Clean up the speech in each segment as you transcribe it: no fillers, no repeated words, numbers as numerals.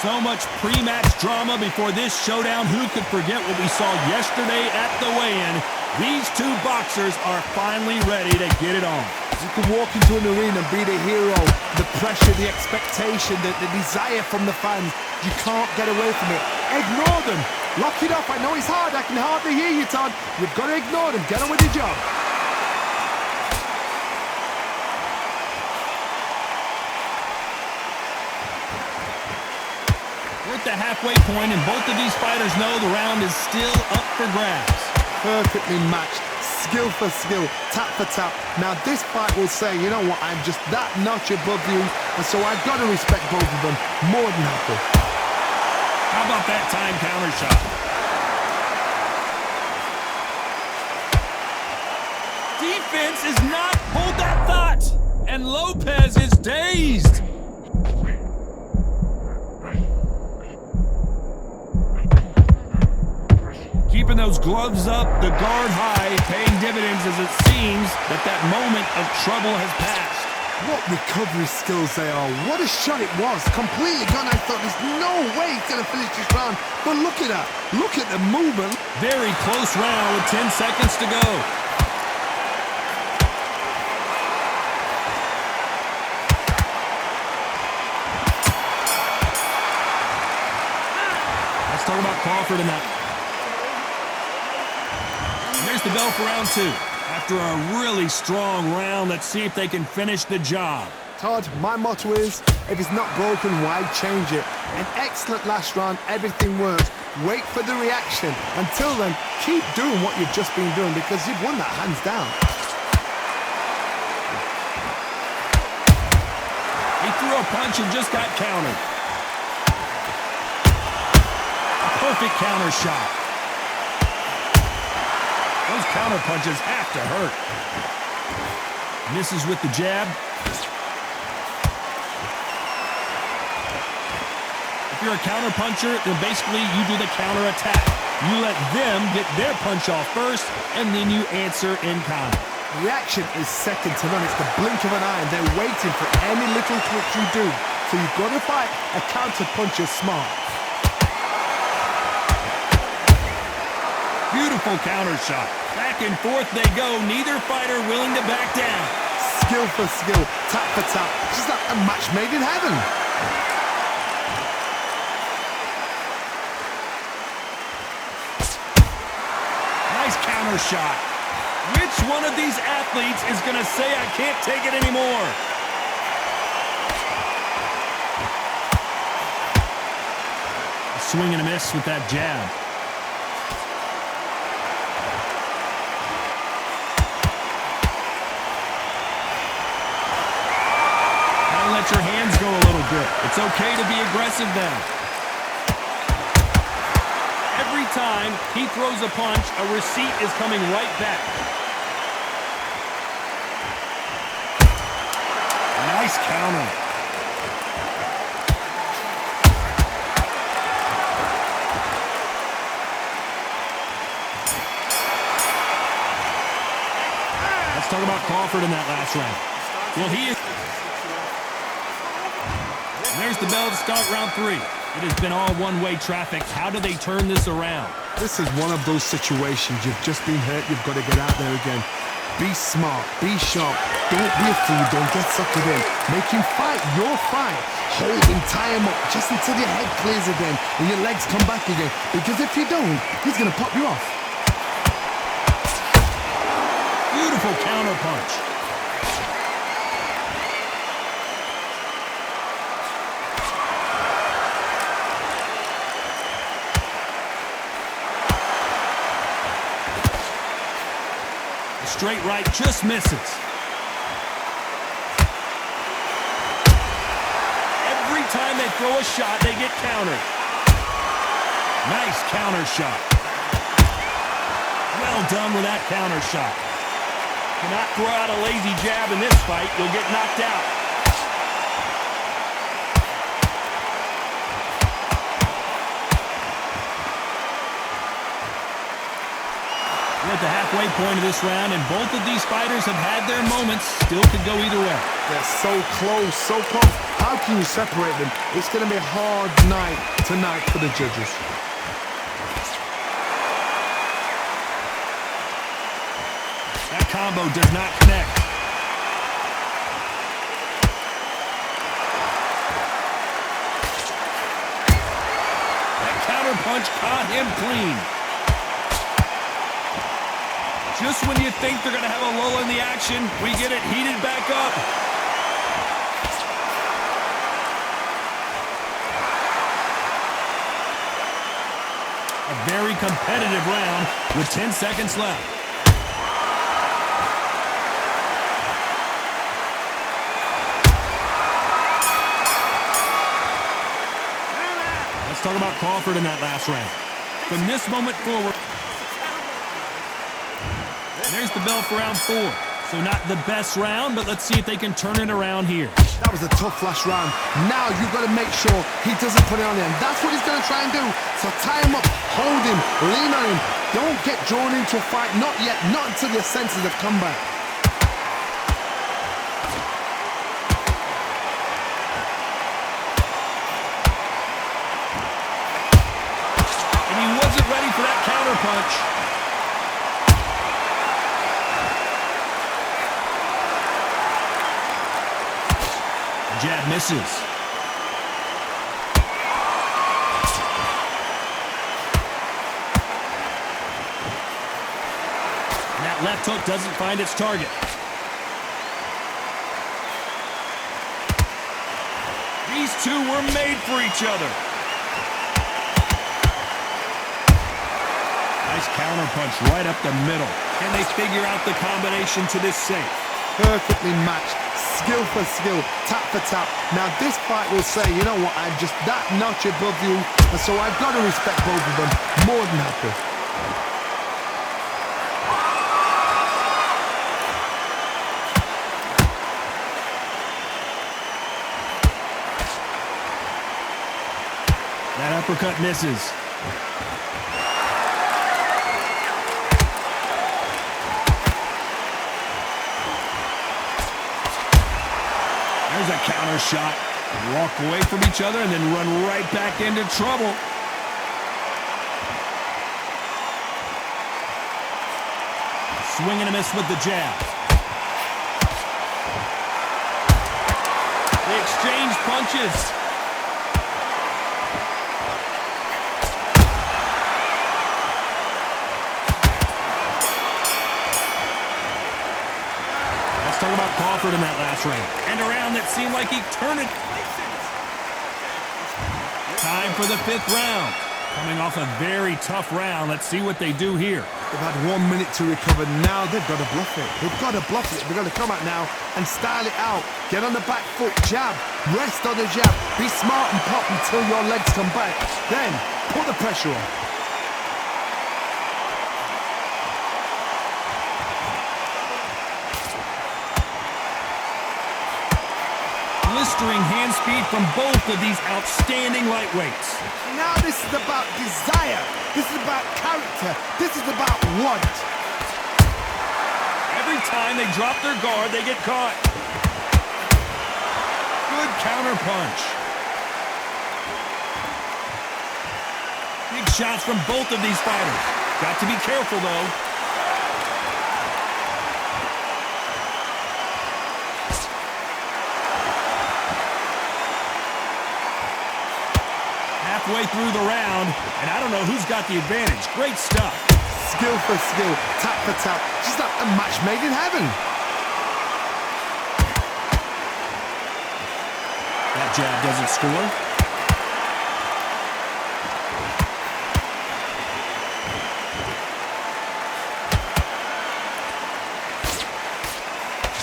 So much pre-match drama before this showdown. Who could forget what we saw yesterday at the weigh-in? These two boxers are finally ready to get it on. You can walk into an arena and be the hero. The pressure, the expectation, the desire from the fans. You can't get away from it. Ignore them. Lock it up. I know it's hard. I can hardly hear you, Todd. You've got to ignore them. Get on with your job. We're at the halfway point, and both of these fighters know the round is still up for grabs. Perfectly matched, skill for skill, tap for tap. Now this fight will say, you know what, I'm just that notch above you, and so I've got to respect both of them more than happy. How about that time counter shot? Defense is not, hold that thought, and Lopez is dazed. Keeping those gloves up, the guard high, paying dividends as it seems that moment of trouble has passed. What recovery skills they are. What a shot it was. Completely gone. I thought there's no way he's going to finish this round. But look at that. Look at the movement. Very close round with 10 seconds to go. Let's talk about Crawford in that. There's the bell for round two. After a really strong round, let's see if they can finish the job. Todd, my motto is, if it's not broken, why change it? An excellent last round, everything works. Wait for the reaction. Until then, keep doing what you've just been doing because you've won that hands down. He threw a punch and just got countered. A perfect counter shot. Those counter punches have to hurt. Misses with the jab. If you're a counter puncher, then basically you do the counter attack. You let them get their punch off first, and then you answer in kind. Reaction is second to none. It's the blink of an eye, and they're waiting for any little twitch you do. So you've got to fight a counter puncher smart. Beautiful counter shot. Back and forth they go. Neither fighter willing to back down. Skill for skill, tap for tap. Just like a match made in heaven. Nice counter shot. Which one of these athletes is going to say, I can't take it anymore? A swing and a miss with that jab. Let your hands go a little bit. It's okay to be aggressive now. Every time he throws a punch, a receipt is coming right back. Nice counter. Let's talk about Crawford in that last round. Well, he is... There's the bell to start round three. It has been all one-way traffic. How do they turn this around? This is one of those situations. You've just been hurt. You've got to get out there again. Be smart. Be sharp. Don't be a fool. Don't get suckered in. Make him fight your fight. Hold him, tie him up just until your head clears again and your legs come back again. Because if you don't, he's going to pop you off. Beautiful counter punch. Straight right just misses. Every time they throw a shot, they get countered. Nice counter shot. Well done with that counter shot. Cannot throw out a lazy jab in this fight. You'll get knocked out. at the halfway point of this round, and both of these fighters have had their moments. Still could go either way. They're so close, so close. How can you separate them? It's going to be a hard night tonight for the judges. That combo does not connect. That counter punch caught him clean. Just when you think they're going to have a lull in the action, we get it heated back up. A very competitive round with 10 seconds left. Let's talk about Crawford in that last round. From this moment forward, there's the bell for round 4. So not the best round, but let's see if they can turn it around here. That was a tough last round. Now you've got to make sure he doesn't put it on him. That's what he's going to try and do. So tie him up, hold him, lean on him. Don't get drawn into a fight. Not yet. Not until your senses have come back. And he wasn't ready for that counter punch. Jab misses. And that left hook doesn't find its target. These two were made for each other. Nice counter punch right up the middle. Can they figure out the combination to this safe? Perfectly matched. Skill for skill, tap for tap. Now this fight will say, you know what, I'm just that notch above you, and so I've got to respect both of them. More than happy. That uppercut misses. There's a counter shot. Walk away from each other and then run right back into trouble. Swing and a miss with the jab. They exchange punches. Let's talk about Crawford in that last round. And a round that seemed like eternity. Time for the 5th round. Coming off a very tough round. Let's see what they do here. They've had 1 minute to recover. Now they've got to bluff it. They've got to bluff it. They've got to come out now and style it out. Get on the back foot, jab, rest on the jab. Be smart and pop until your legs come back. Then put the pressure on. Blistering hand speed from both of these outstanding lightweights. Now this is about desire. This is about character. This is about want. Every time they drop their guard, they get caught. Good counter punch. Big shots from both of these fighters. Got to be careful, though. Halfway through the round, and I don't know who's got the advantage. Great stuff. Skill for skill, tap for tap. Just like a match made in heaven. That jab doesn't score.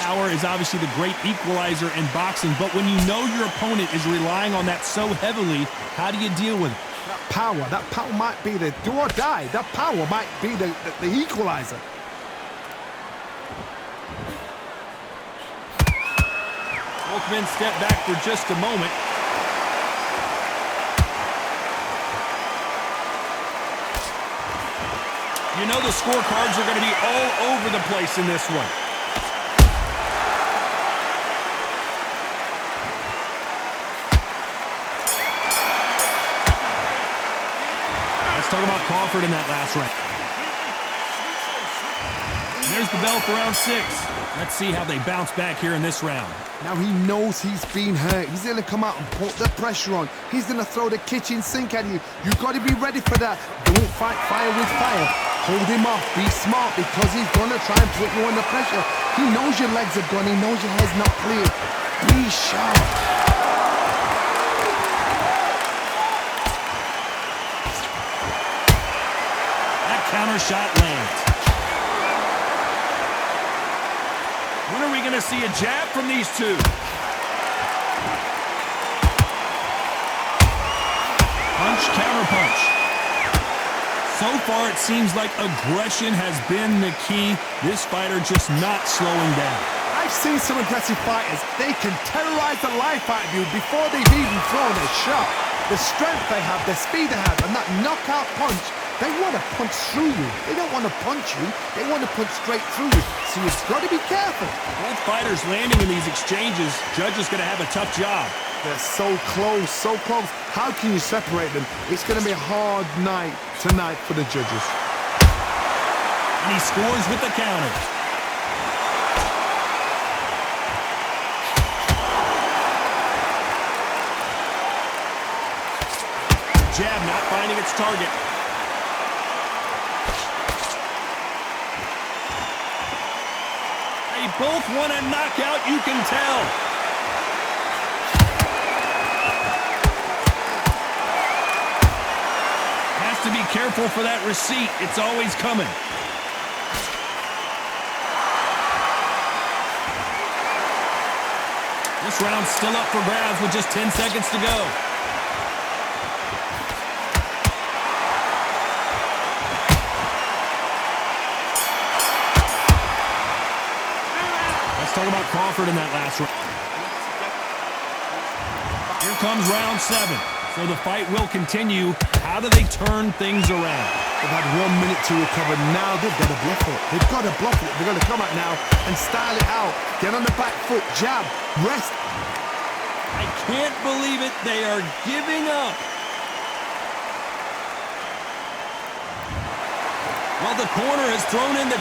Power is obviously the great equalizer in boxing, but when you know your opponent is relying on that so heavily, how do you deal with it? That power might be the do or die. That power might be the equalizer. Both men step back for just a moment. You know the scorecards are going to be all over the place in this one. Let's talk about Crawford in that last round. There's the bell for round 6. Let's see how they bounce back here in this round. Now he knows he's been hurt. He's going to come out and put the pressure on. He's going to throw the kitchen sink at you. You've got to be ready for that. Don't fight fire with fire. Hold him off. Be smart because he's going to try and put you under pressure. He knows your legs are gone. He knows your head's not clear. Be sharp. That counter shot lands. When are we going to see a jab from these two? Punch, counter punch. So far, it seems like aggression has been the key. This fighter just not slowing down. I've seen some aggressive fighters. They can terrorize the life out of you before they've even thrown a shot. The strength they have, the speed they have, and that knockout punch, they want to punch through you. They don't want to punch you. They want to punch straight through you. So you've got to be careful. Both fighters landing in these exchanges. Judge is going to have a tough job. They're so close, so close. How can you separate them? It's going to be a hard night tonight for the judges. And he scores with the counter. Jab not finding its target. They both want a knockout, you can tell. Has to be careful for that receipt. It's always coming. This round's still up for grabs with just 10 seconds to go. Let's talk about Crawford in that last round. Here comes round 7. So the fight will continue. How do they turn things around? They've had 1 minute to recover. Now they've got to bluff it. They've got to bluff it. They're going to come out now and style it out. Get on the back foot, jab, rest. I can't believe it. They are giving up. Well, the corner has thrown in the